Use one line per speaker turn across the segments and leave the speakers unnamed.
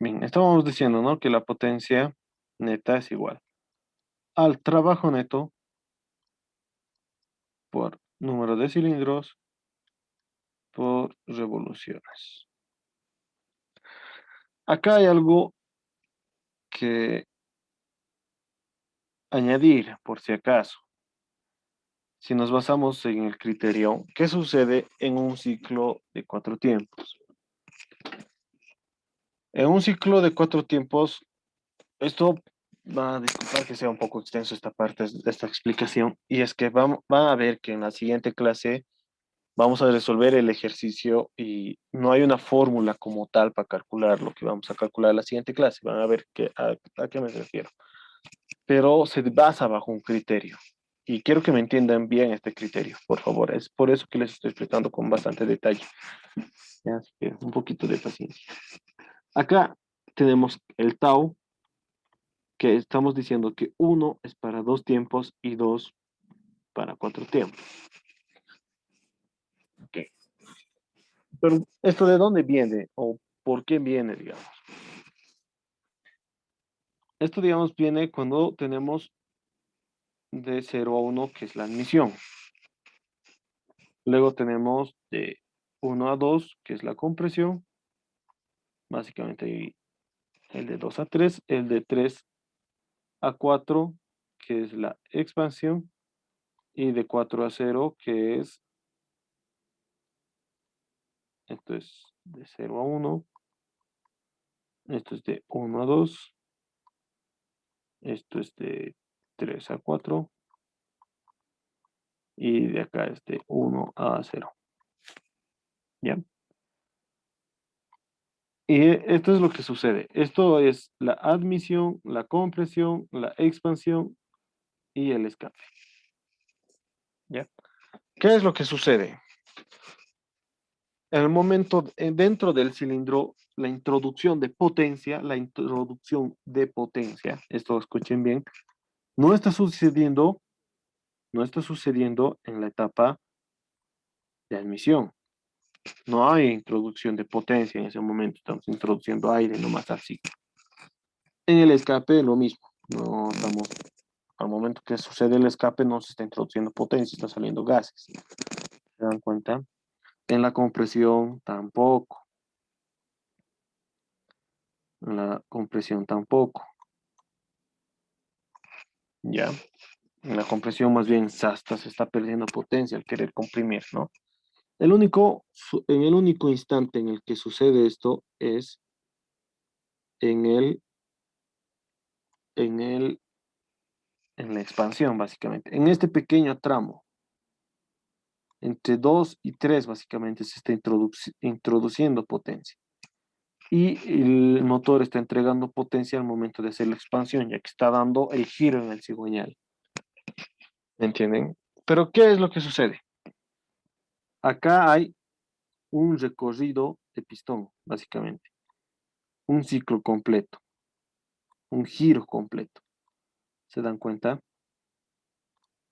Bien, estábamos diciendo, ¿no? Que la potencia neta es igual al trabajo neto por número de cilindros por revoluciones. Acá hay algo que añadir, por si acaso. Si nos basamos en el criterio, ¿qué sucede en un ciclo de 4 tiempos? En un ciclo de 4 tiempos, esto va a disculpar que sea un poco extenso esta parte de esta explicación, y es que van a ver que en la siguiente clase vamos a resolver el ejercicio y no hay una fórmula como tal para calcular lo que vamos a calcular en la siguiente clase. Van a ver a qué me refiero. Pero se basa bajo un criterio. Y quiero que me entiendan bien este criterio, por favor. Es por eso que les estoy explicando con bastante detalle. Ya, así que un poquito de paciencia. Acá tenemos el tau, que estamos diciendo que 1 es para 2 tiempos y 2 para 4 tiempos. Ok. Pero, ¿esto de dónde viene? ¿O por qué viene, digamos? Esto, digamos, viene cuando tenemos de 0 a 1, que es la admisión. Luego tenemos de 1 a 2, que es la compresión. Básicamente el de 2 a 3, el de 3 a 4, que es la expansión, y de 4 a 0, que es, esto es de 0 a 1, esto es de 1 a 2, esto es de 3 a 4, y de acá es de 1 a 0. ¿Ya? Y esto es lo que sucede. Esto es la admisión, la compresión, la expansión y el escape. ¿Ya? ¿Qué es lo que sucede? En el momento, dentro del cilindro, la introducción de potencia, esto escuchen bien, no está sucediendo, no está sucediendo en la etapa de admisión. No hay introducción de potencia en ese momento, estamos introduciendo aire nomás así. En el escape, lo mismo. No estamos, al momento que sucede el escape, no se está introduciendo potencia, está saliendo gases. ¿Se dan cuenta? En la compresión, tampoco. En la compresión, tampoco. ¿Ya? En la compresión más bien hasta se está perdiendo potencia al querer comprimir, ¿no? En el único instante en el que sucede esto es en en el, en la expansión, básicamente. En este pequeño tramo, entre 2 y 3 básicamente se está introduciendo potencia. Y el motor está entregando potencia al momento de hacer la expansión, ya que está dando el giro en el cigüeñal. ¿Me entienden? Pero ¿qué es lo que sucede? Acá hay un recorrido de pistón, básicamente. Un ciclo completo, un giro completo. ¿Se dan cuenta?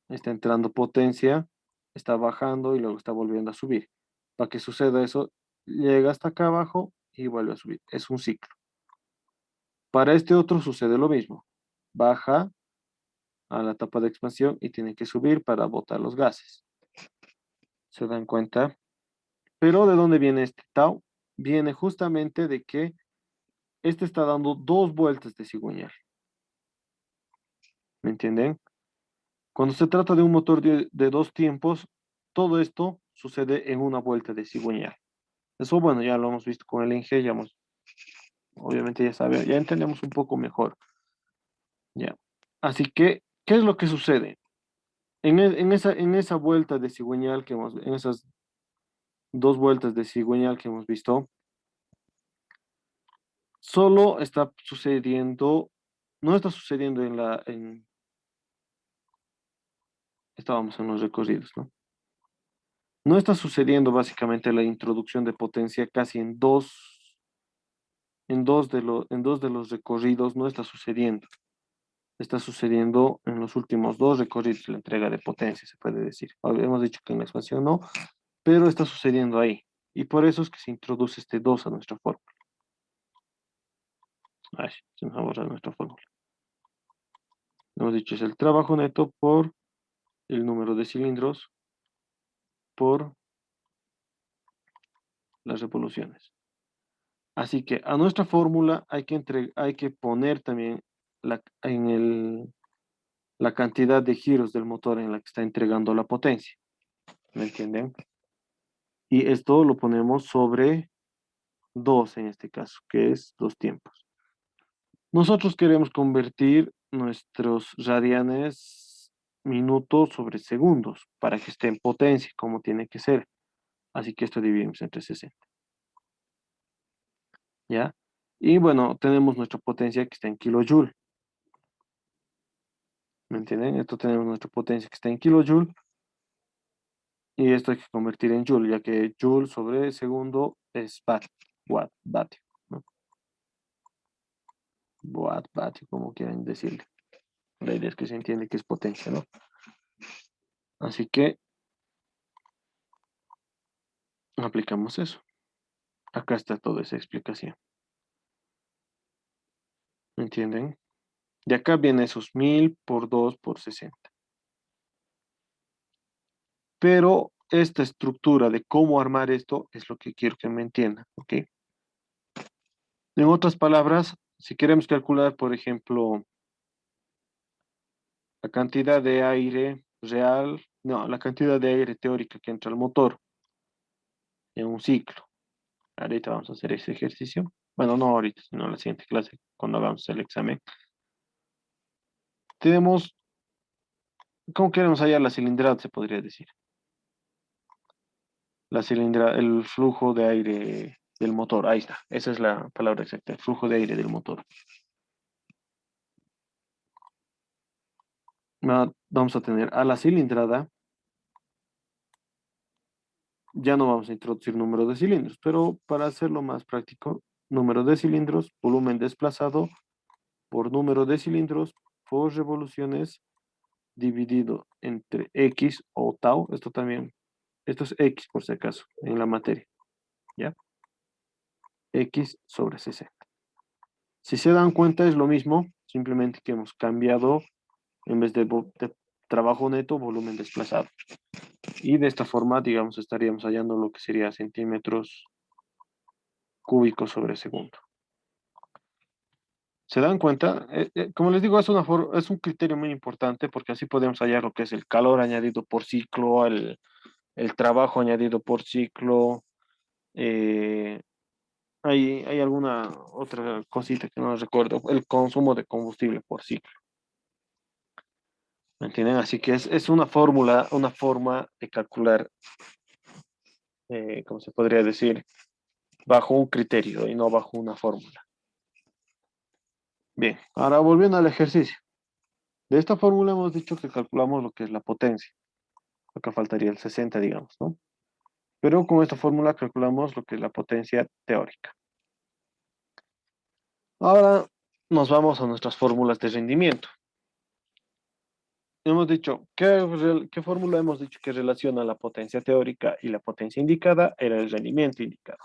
Está entrando potencia, está bajando y luego está volviendo a subir. Para que suceda eso, llega hasta acá abajo y vuelve a subir. Es un ciclo. Para este otro sucede lo mismo. Baja a la etapa de expansión y tiene que subir para botar los gases. ¿Se dan cuenta? Pero ¿de dónde viene este tau? Viene justamente de que este está dando 2 vueltas de cigüeñal. ¿Me entienden? Cuando se trata de un motor de 2 tiempos, todo esto sucede en una vuelta de cigüeñal. Eso, bueno, ya lo hemos visto con el Inge, obviamente ya saben, ya entendemos un poco mejor. Ya. Así que, ¿qué es lo que sucede? En esa vuelta de cigüeñal en esas 2 vueltas de cigüeñal que hemos visto, solo está sucediendo, no está sucediendo estábamos en los recorridos, ¿no? No está sucediendo básicamente la introducción de potencia casi en dos de los recorridos, no está sucediendo. Está sucediendo en los últimos 2 recorridos la entrega de potencia, se puede decir. Hemos dicho que en la expansión no, pero está sucediendo ahí. Y por eso es que se introduce este 2 a nuestra fórmula. Ay, se nos ha borrado nuestra fórmula. Hemos dicho es el trabajo neto por el número de cilindros por las revoluciones. Así que a nuestra fórmula hay que poner también la cantidad de giros del motor en la que está entregando la potencia. ¿Me entienden? Y esto lo ponemos sobre 2 en este caso, que es 2 tiempos. Nosotros queremos convertir nuestros radianes minutos sobre segundos para que esté en potencia como tiene que ser. Así que esto dividimos entre 60. ¿Ya? Y bueno, tenemos nuestra potencia que está en kilojoule. ¿Me entienden? Esto tenemos nuestra potencia que está en kilojoule y esto hay que convertir en joule, ya que joule sobre segundo es watt, vatio, ¿no? Watt, vatio, como quieran decirle. La idea es que se entiende que es potencia, ¿no? Así que aplicamos eso. Acá está toda esa explicación. ¿Me entienden? De acá vienen esos 1000 por 2 por 60. Pero esta estructura de cómo armar esto es lo que quiero que me entiendan, ¿ok? En otras palabras, si queremos calcular, por ejemplo, la cantidad de aire real, no, la cantidad de aire teórica que entra al motor en un ciclo. Ahorita vamos a hacer ese ejercicio. Bueno, no ahorita, sino en la siguiente clase, cuando hagamos el examen. Tenemos, ¿cómo queremos hallar la cilindrada, se podría decir? La cilindrada, el flujo de aire del motor. Ahí está, esa es la palabra exacta, el flujo de aire del motor. Vamos a tener a la cilindrada, ya no vamos a introducir número de cilindros, pero para hacerlo más práctico, número de cilindros, volumen desplazado por número de cilindros por revoluciones dividido entre X o tau. Esto también, esto es X por si acaso en la materia, ¿ya? X sobre 60. Si se dan cuenta es lo mismo, simplemente que hemos cambiado en vez de trabajo neto, volumen desplazado. Y de esta forma, digamos, estaríamos hallando lo que sería centímetros cúbicos sobre segundo. ¿Se dan cuenta? Como les digo, es un criterio muy importante porque así podemos hallar lo que es el calor añadido por ciclo, el trabajo añadido por ciclo. eh, hay alguna otra cosita que no recuerdo, el consumo de combustible por ciclo. ¿Me entienden? Así que es una fórmula, una forma de calcular, ¿cómo se podría decir? Bajo un criterio y no bajo una fórmula. Bien, ahora volviendo al ejercicio. De esta fórmula hemos dicho que calculamos lo que es la potencia. Acá faltaría el 60, digamos, ¿no? Pero con esta fórmula calculamos lo que es la potencia teórica. Ahora nos vamos a nuestras fórmulas de rendimiento. Hemos dicho, ¿qué fórmula hemos dicho que relaciona la potencia teórica y la potencia indicada? Era el rendimiento indicado.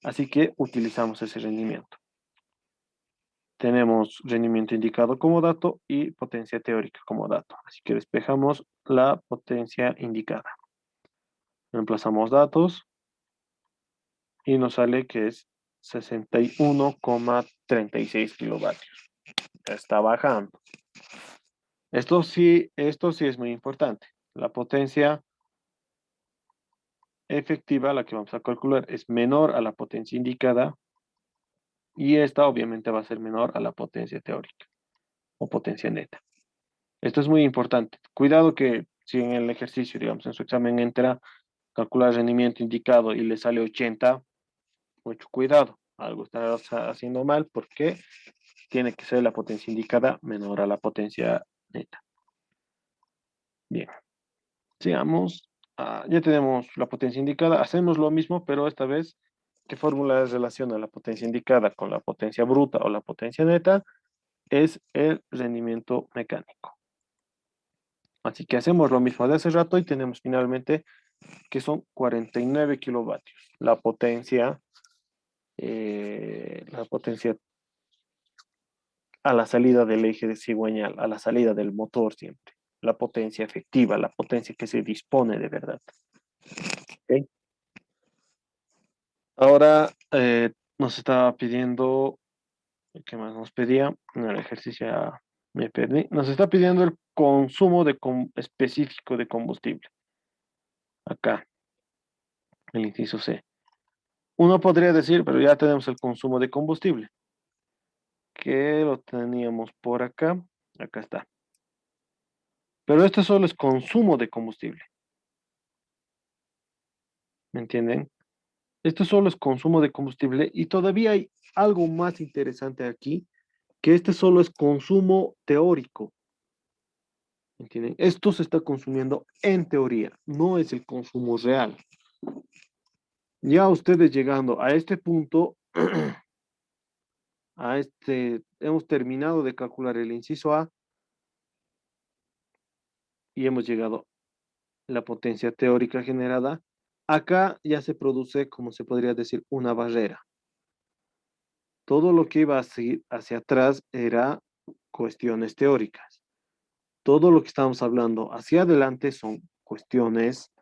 Así que utilizamos ese rendimiento. Tenemos rendimiento indicado como dato y potencia teórica como dato. Así que despejamos la potencia indicada. Reemplazamos datos y nos sale que es 61,36 kilovatios. Está bajando. Esto sí es muy importante. La potencia efectiva, la que vamos a calcular, es menor a la potencia indicada y esta obviamente va a ser menor a la potencia teórica o potencia neta. Esto es muy importante. Cuidado que si en el ejercicio, digamos, en su examen entra calcular el rendimiento indicado y le sale 80, mucho cuidado. Algo está haciendo mal porque tiene que ser la potencia indicada menor a la potencia neta. Bien, sigamos. Ya tenemos la potencia indicada. Hacemos lo mismo, pero esta vez, ¿qué fórmula relaciona la potencia indicada con la potencia bruta o la potencia neta? Es el rendimiento mecánico. Así que hacemos lo mismo de hace rato y tenemos finalmente que son 49 kilovatios. La potencia a la salida del eje de cigüeñal, a la salida del motor siempre. La potencia efectiva, la potencia que se dispone de verdad. ¿Ok? Ahora nos estaba pidiendo, ¿qué más nos pedía? En el ejercicio ya me perdí. Nos está pidiendo el consumo específico de combustible. Acá, el inciso C. Uno podría decir, pero ya tenemos el consumo de combustible, que lo teníamos por acá. Acá está. Pero este solo es consumo de combustible. ¿Me entienden? Esto solo es consumo de combustible y todavía hay algo más interesante aquí, que este solo es consumo teórico. ¿Me entienden? Esto se está consumiendo en teoría, no es el consumo real. Ya ustedes llegando a este punto, hemos terminado de calcular el inciso A y hemos llegado a la potencia teórica generada. Acá ya se produce, como se podría decir, una barrera. Todo lo que iba a seguir hacia atrás era cuestiones teóricas. Todo lo que estamos hablando hacia adelante son cuestiones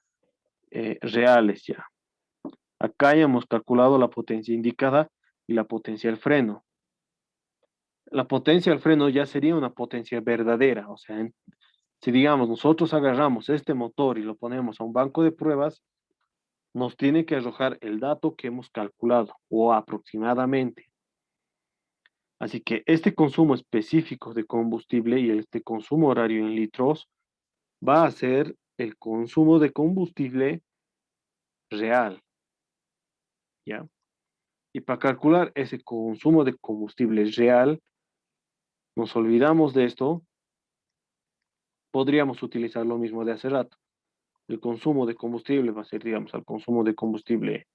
reales ya. Acá ya hemos calculado la potencia indicada y la potencia del freno. La potencia del freno ya sería una potencia verdadera, o sea, si digamos nosotros agarramos este motor y lo ponemos a un banco de pruebas, nos tiene que arrojar el dato que hemos calculado o aproximadamente. Así que este consumo específico de combustible y este consumo horario en litros va a ser el consumo de combustible real, ¿ya? Y para calcular ese consumo de combustible real, nos olvidamos de esto, podríamos utilizar lo mismo de hace rato. El consumo de combustible va a ser, digamos, al consumo de combustible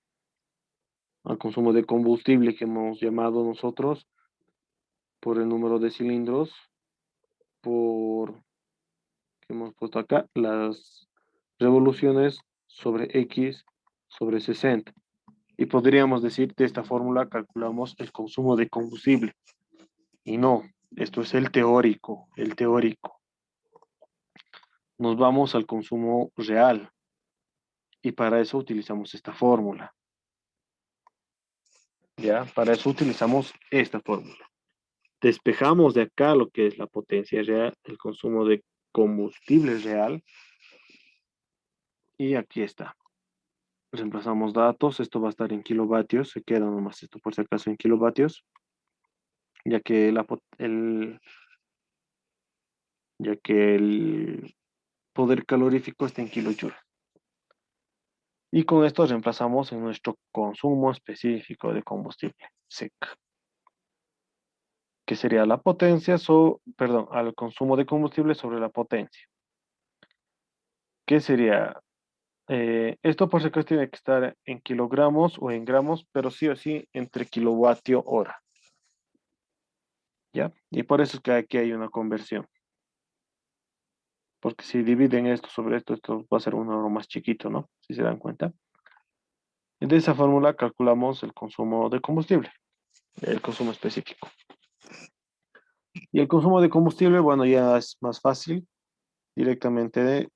que hemos llamado nosotros por el número de cilindros, por que hemos puesto acá, las revoluciones sobre X sobre 60. Y podríamos decir, de esta fórmula calculamos el consumo de combustible. Y no, esto es el teórico, el teórico. Nos vamos al consumo real y para eso utilizamos esta fórmula. ¿Ya? Para eso utilizamos esta fórmula. Despejamos de acá lo que es la potencia real, el consumo de combustible real y aquí está. Reemplazamos datos, esto va a estar en kilovatios, se queda nomás esto por si acaso en kilovatios, ya que el poder calorífico está en kilojoules. Y con esto reemplazamos en nuestro consumo específico de combustible SEC, que sería la potencia, perdón, al consumo de combustible sobre la potencia. ¿Qué sería? Esto por si acaso tiene que estar en kilogramos o en gramos, pero sí o sí entre kilovatio hora. ¿Ya? Y por eso es que aquí hay una conversión. Porque si dividen esto sobre esto, esto va a ser un número más chiquito, ¿no? Si se dan cuenta. Y de esa fórmula calculamos el consumo de combustible, el consumo específico. Y el consumo de combustible, bueno, ya es más fácil. Directamente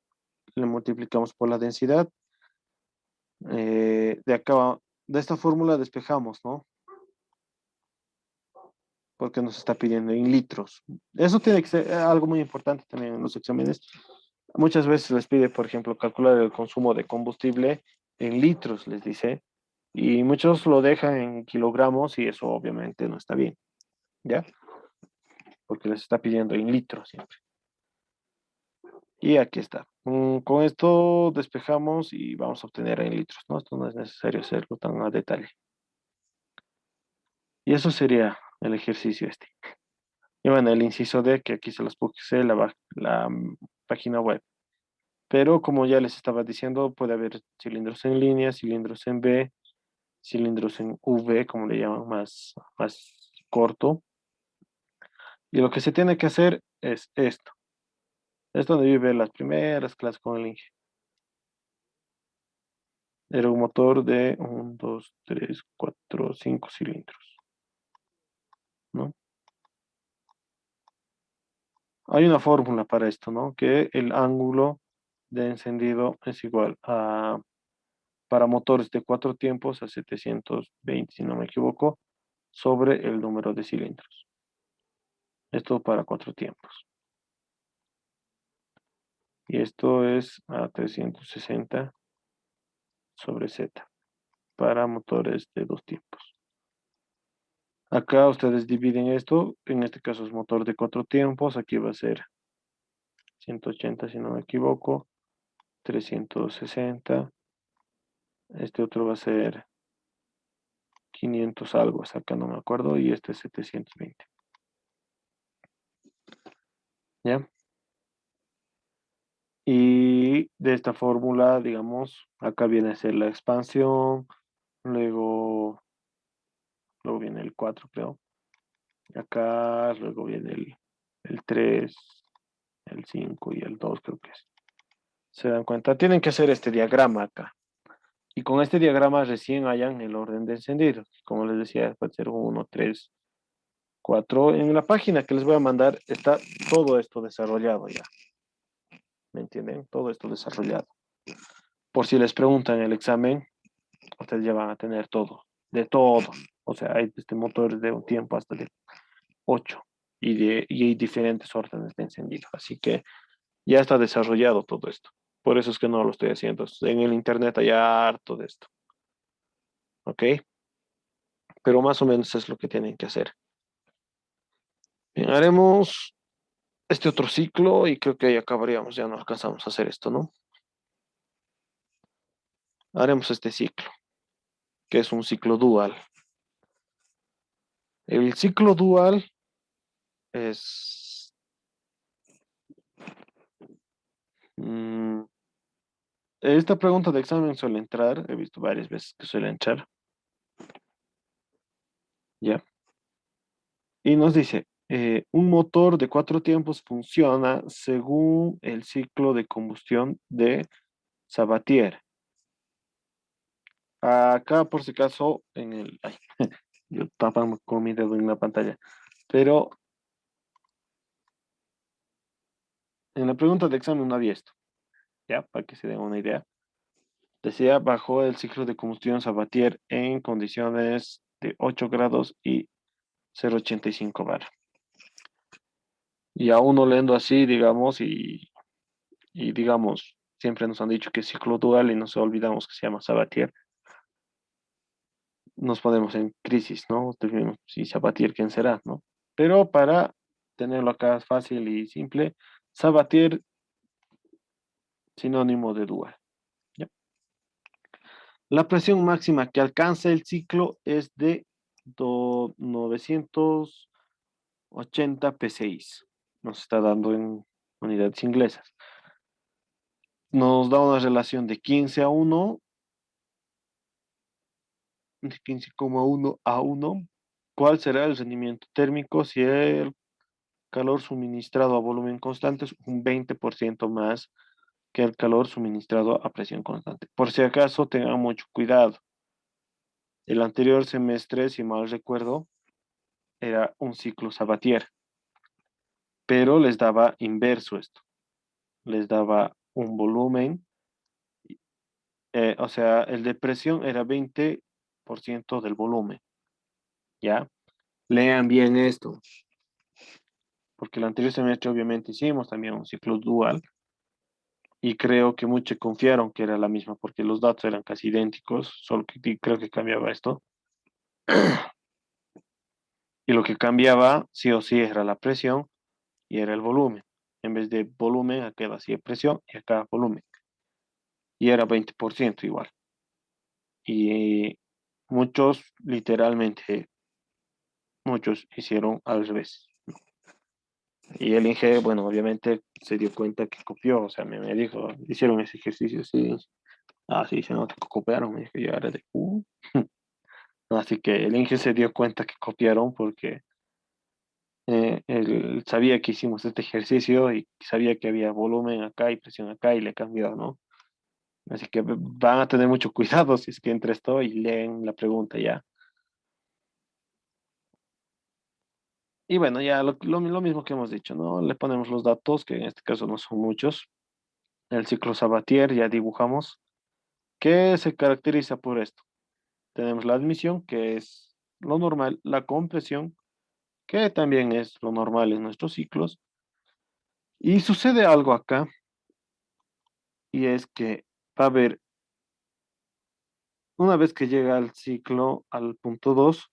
le multiplicamos por la densidad. De acá, de esta fórmula despejamos, ¿no? Porque nos está pidiendo en litros. Eso tiene que ser algo muy importante también en los exámenes. Muchas veces les pide, por ejemplo, calcular el consumo de combustible en litros, les dice, y muchos lo dejan en kilogramos y eso obviamente no está bien, ¿ya? Porque les está pidiendo en litros siempre. Y aquí está. Con esto despejamos y vamos a obtener en litros, ¿no? Esto no es necesario hacerlo tan a detalle. Y eso sería el ejercicio este. Y bueno, el inciso D, que aquí se los puse la página web. Pero como ya les estaba diciendo, puede haber cilindros en línea, cilindros en B, cilindros en V, como le llaman más corto. Y lo que se tiene que hacer es esto. Es donde vive las primeras clases con el Inge. Era un motor de 1, 2, 3, 4, 5 cilindros, ¿no? Hay una fórmula para esto, ¿no? Que el ángulo de encendido es igual a, para motores de 4 tiempos, a 720, si no me equivoco, sobre el número de cilindros. Esto para 4 tiempos. Y esto es a 360 sobre Z para motores de 2 tiempos. Acá ustedes dividen esto, en este caso es motor de 4 tiempos, aquí va a ser 180 si no me equivoco, 360, este otro va a ser 500 algo, acá no me acuerdo, y este es 720. ¿Ya? Y de esta fórmula, digamos, acá viene a ser la expansión, luego, luego viene el 4 creo, y acá luego viene el 3, el 5 y el 2 creo que es. ¿Se dan cuenta? Tienen que hacer este diagrama acá. Y con este diagrama recién hayan el orden de encendido. Como les decía, puede ser 1, 3, 4. En la página que les voy a mandar está todo esto desarrollado ya. ¿Me entienden? Todo esto desarrollado. Por si les preguntan en el examen, ustedes ya van a tener todo. De todo. O sea, hay desde motores de un tiempo hasta de 8. Y hay diferentes órdenes de encendido. Así que ya está desarrollado todo esto. Por eso es que no lo estoy haciendo. En el internet hay harto de esto. ¿Ok? Pero más o menos es lo que tienen que hacer. Bien, haremos este otro ciclo y creo que ahí acabaríamos, ya no alcanzamos a hacer esto, ¿no? Haremos este ciclo, que es un ciclo dual. El ciclo dual es... mm, esta pregunta de examen suele entrar, he visto varias veces que suele entrar, ¿ya? Y nos dice, un motor de 4 tiempos funciona según el ciclo de combustión de Sabatier. Acá, por si acaso, en el... Ay, yo tapando con mi dedo en la pantalla. Pero en la pregunta de examen no había esto, ¿ya? Para que se den una idea. Decía, bajo el ciclo de combustión Sabatier en condiciones de 8 grados y 0,85 bar. Y a uno leyendo así, digamos, y digamos, siempre nos han dicho que es ciclo dual y nos olvidamos que se llama Sabatier. Nos ponemos en crisis, ¿no? Decimos, si Sabatier, ¿quién será, no? Pero para tenerlo acá fácil y simple, Sabatier, sinónimo de dual. ¿Ya? La presión máxima que alcanza el ciclo es de 980 psi. Nos está dando en unidades inglesas. Nos da una relación de 15:1, de 15,1 a 1. ¿Cuál será el rendimiento térmico si el calor suministrado a volumen constante es un 20% más que el calor suministrado a presión constante? Por si acaso, tengan mucho cuidado. El anterior semestre, si mal recuerdo, era un ciclo Sabatier, pero les daba inverso esto. Les daba un volumen, o sea, el de presión era 20% del volumen, ¿ya? Lean bien esto, porque el anterior semestre obviamente hicimos también un ciclo dual y creo que muchos confiaron que era la misma porque los datos eran casi idénticos, solo que creo que cambiaba esto. Y lo que cambiaba sí o sí era la presión y era el volumen. En vez de volumen, acá hacía presión y acá volumen. Y era 20% igual. Y muchos, literalmente, muchos hicieron al revés. Y el Inge, bueno, obviamente se dio cuenta que copió, o sea, me dijo, hicieron ese ejercicio, sí. Ah, sí, se nota que copiaron, me dijo, yo era de, Así que el Inge se dio cuenta que copiaron porque él sabía que hicimos este ejercicio y sabía que había volumen acá y presión acá y le cambió, ¿no? Así que van a tener mucho cuidado si es que entra esto y leen la pregunta ya. Y bueno, ya lo mismo que hemos dicho, ¿no? Le ponemos los datos, que en este caso no son muchos. El ciclo Sabatier ya dibujamos, que se caracteriza por esto. Tenemos la admisión, que es lo normal, la compresión, que también es lo normal en nuestros ciclos. Y sucede algo acá, y es que va a haber, una vez que llega al ciclo, al punto 2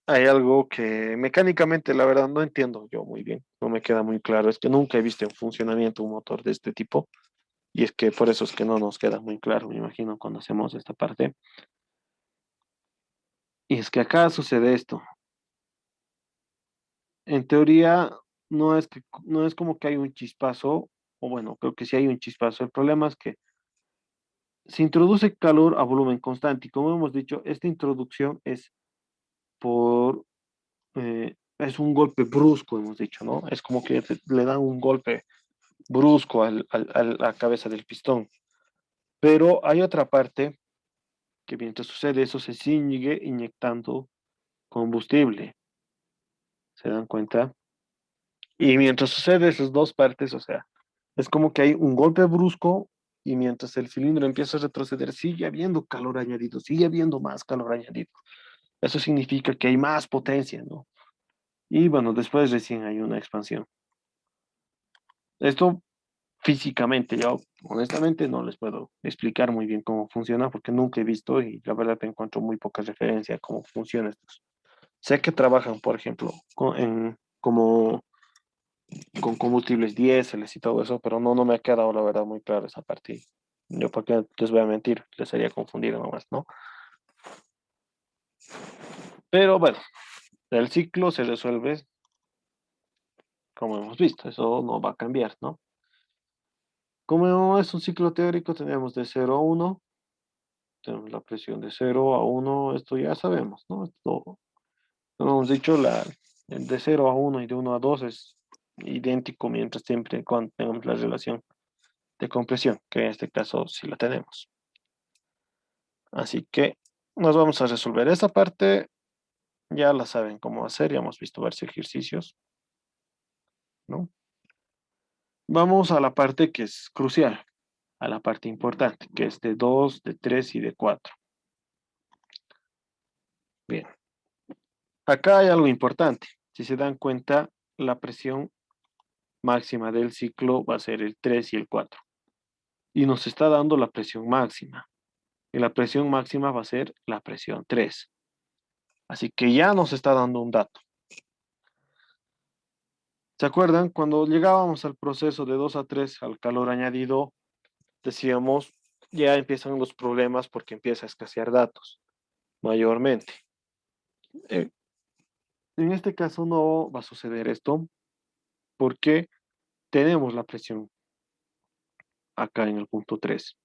hay algo que mecánicamente, la verdad, no entiendo yo muy bien, no me queda muy claro. Es que nunca he visto en funcionamiento un motor de este tipo, y es que por eso es que no nos queda muy claro, me imagino, cuando hacemos esta parte. Y es que acá sucede esto. En teoría, no es como que hay un chispazo, o bueno, creo que sí hay un chispazo. El problema es que se introduce calor a volumen constante, y como hemos dicho, esta introducción es por, es un golpe brusco, hemos dicho, ¿no? Es como que le dan un golpe brusco a la cabeza del pistón. Pero hay otra parte que mientras sucede eso se sigue inyectando combustible, ¿se dan cuenta? Y mientras sucede esas dos partes, o sea, es como que hay un golpe brusco y mientras el cilindro empieza a retroceder, sigue habiendo calor añadido, sigue habiendo más calor añadido. Eso significa que hay más potencia, ¿no? Y bueno, después recién hay una expansión. Esto físicamente, yo honestamente no les puedo explicar muy bien cómo funciona porque nunca he visto y la verdad te encuentro muy poca referencia a cómo funciona esto. Sé que trabajan, por ejemplo, como con combustibles diéseles y todo eso, pero no me ha quedado la verdad muy claro esa parte. Yo, porque les voy a mentir, les haría confundir nomás, ¿no? Pero bueno, el ciclo se resuelve como hemos visto, eso no va a cambiar, ¿no? Como es un ciclo teórico, tenemos de 0 a 1, tenemos la presión de 0 a 1, esto ya sabemos, ¿no? Esto, como hemos dicho, el de 0 a 1 y de 1 a 2 es idéntico mientras siempre cuando tengamos la relación de compresión, que en este caso sí la tenemos. Así que nos vamos a resolver esa parte, ya la saben cómo hacer, ya hemos visto varios ejercicios, ¿no? Vamos a la parte que es crucial, a la parte importante, que es de 2, de 3 y de 4. Bien, acá hay algo importante. Si se dan cuenta, la presión máxima del ciclo va a ser el 3 y el 4. Y nos está dando la presión máxima. Y la presión máxima va a ser la presión 3. Así que ya nos está dando un dato. ¿Se acuerdan? Cuando llegábamos al proceso de 2 a 3 al calor añadido, decíamos, ya empiezan los problemas porque empieza a escasear datos, mayormente. Eh, en este caso no va a suceder esto porque tenemos la presión acá en el punto 3.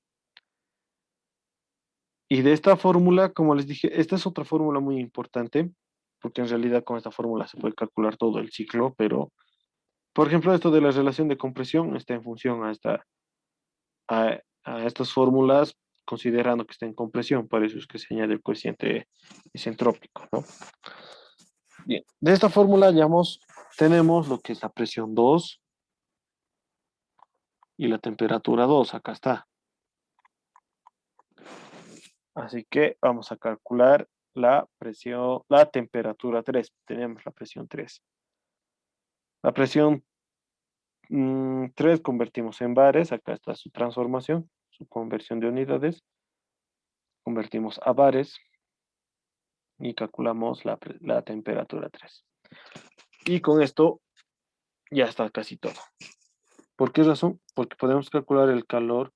Y de esta fórmula, como les dije, esta es otra fórmula muy importante, porque en realidad con esta fórmula se puede calcular todo el ciclo, pero, por ejemplo, esto de la relación de compresión está en función a estas fórmulas, considerando que está en compresión, por eso es que se añade el coeficiente isentrópico, ¿no? Bien, de esta fórmula tenemos lo que es la presión 2 y la temperatura 2, acá está. Así que vamos a calcular la temperatura 3. Tenemos la presión 3. La presión 3 convertimos en bares, acá está su transformación, su conversión de unidades. Convertimos a bares y calculamos la temperatura 3. Y con esto ya está casi todo. ¿Por qué razón? Porque podemos calcular el calor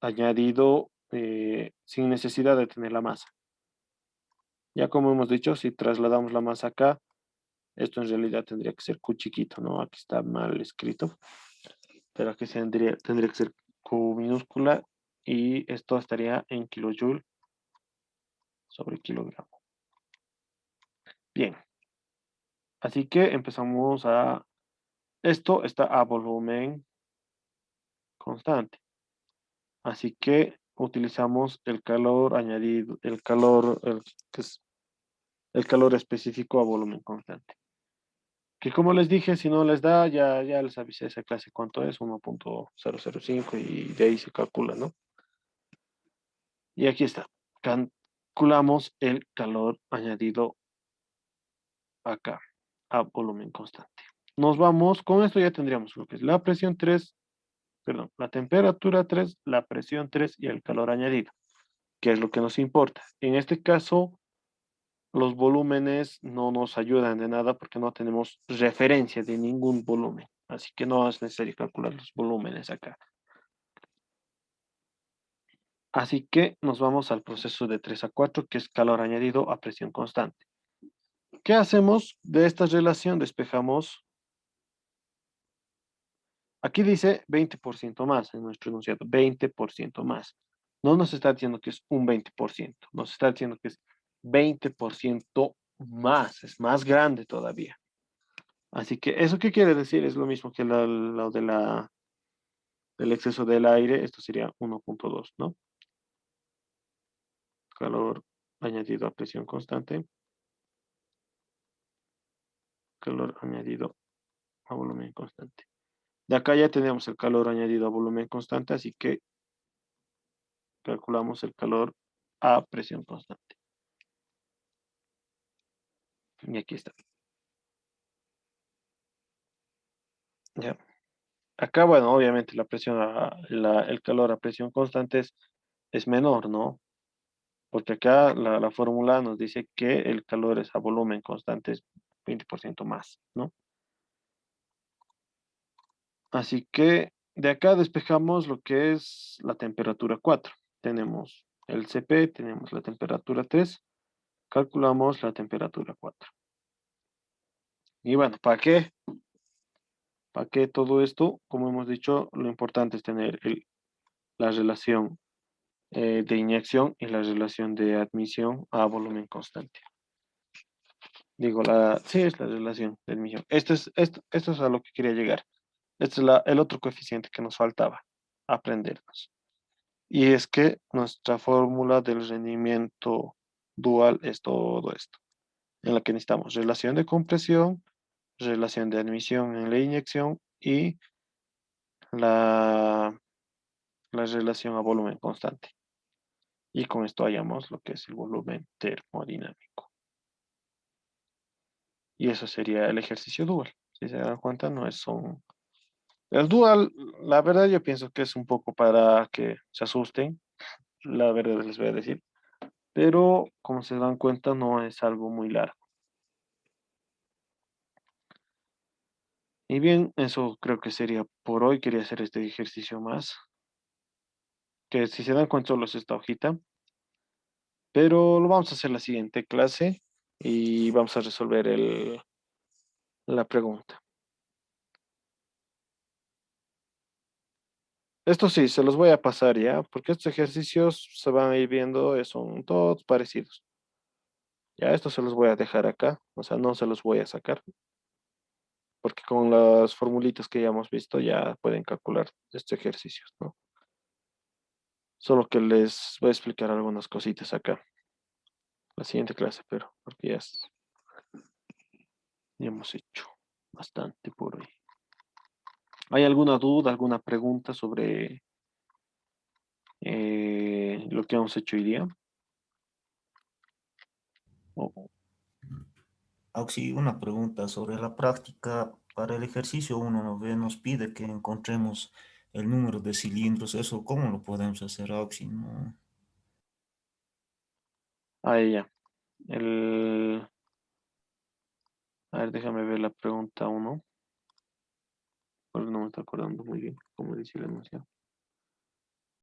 añadido sin necesidad de tener la masa. Ya como hemos dicho, si trasladamos la masa acá, esto en realidad tendría que ser Q chiquito, ¿no? Aquí está mal escrito, pero aquí tendría que ser Q minúscula y esto estaría en kilojoule sobre kilogramo. Bien, así que empezamos esto está a volumen constante. Así que utilizamos el calor añadido, que es el calor específico a volumen constante. Que como les dije, si no les da, ya les avisé esa clase cuánto es, 1.005 y de ahí se calcula, ¿no? Y aquí está. Calculamos el calor añadido acá a volumen constante. Nos vamos, con esto ya tendríamos lo que es la presión 3, perdón, la temperatura 3, la presión 3 y el calor añadido, que es lo que nos importa. En este caso, los volúmenes no nos ayudan de nada porque no tenemos referencia de ningún volumen. Así que no es necesario calcular los volúmenes acá. Así que nos vamos al proceso de 3 a 4, que es calor añadido a presión constante. ¿Qué hacemos? De esta relación despejamos. Aquí dice 20% más en nuestro enunciado, 20% más. No nos está diciendo que es un 20%, nos está diciendo que es 20% más, es más grande todavía. Así que, ¿eso qué quiere decir? Es lo mismo que lo de del exceso del aire, esto sería 1.2, ¿no? Calor añadido a presión constante, calor añadido a volumen constante. De acá ya tenemos el calor añadido a volumen constante, así que calculamos el calor a presión constante. Y aquí está. Ya. Acá, bueno, obviamente la presión, el calor a presión constante es menor, ¿no? Porque acá la fórmula nos dice que el calor es a volumen constante es 20% más, ¿no? Así que de acá despejamos lo que es la temperatura 4. Tenemos el CP, tenemos la temperatura 3, calculamos la temperatura 4. Y bueno, ¿para qué? ¿Para qué todo esto? Como hemos dicho, lo importante es tener la relación de inyección y la relación de admisión a volumen constante. Digo, sí es la relación de admisión. Esto es a lo que quería llegar. Este es el otro coeficiente que nos faltaba aprendernos. Y es que nuestra fórmula del rendimiento dual es todo esto, en la que necesitamos relación de compresión, relación de admisión en la inyección y la, la relación a volumen constante. Y con esto hallamos lo que es el volumen termodinámico. Y eso sería el ejercicio dual. Si se dan cuenta, no es un... El dual, la verdad yo pienso que es un poco para que se asusten, la verdad les voy a decir, pero como se dan cuenta no es algo muy largo. Y bien, eso creo que sería por hoy. Quería hacer este ejercicio más, que si se dan cuenta solo es esta hojita, pero lo vamos a hacer la siguiente clase y vamos a resolver la pregunta. Esto sí, se los voy a pasar ya, porque estos ejercicios se van a ir viendo, son todos parecidos. Ya, esto se los voy a dejar acá, o sea, no se los voy a sacar, porque con las formulitas que ya hemos visto ya pueden calcular estos ejercicios, ¿no? Solo que les voy a explicar algunas cositas acá, la siguiente clase, pero porque ya hemos hecho bastante por hoy. ¿Hay alguna duda, alguna pregunta sobre lo que hemos hecho hoy día? O-
Auxi, una pregunta sobre la práctica. Para el ejercicio 1 nos pide que encontremos el número de cilindros. ¿Eso cómo lo podemos hacer, Auxi? No.
ya. A ver, déjame ver la pregunta uno, porque no me está acordando muy bien cómo dice el enunciado.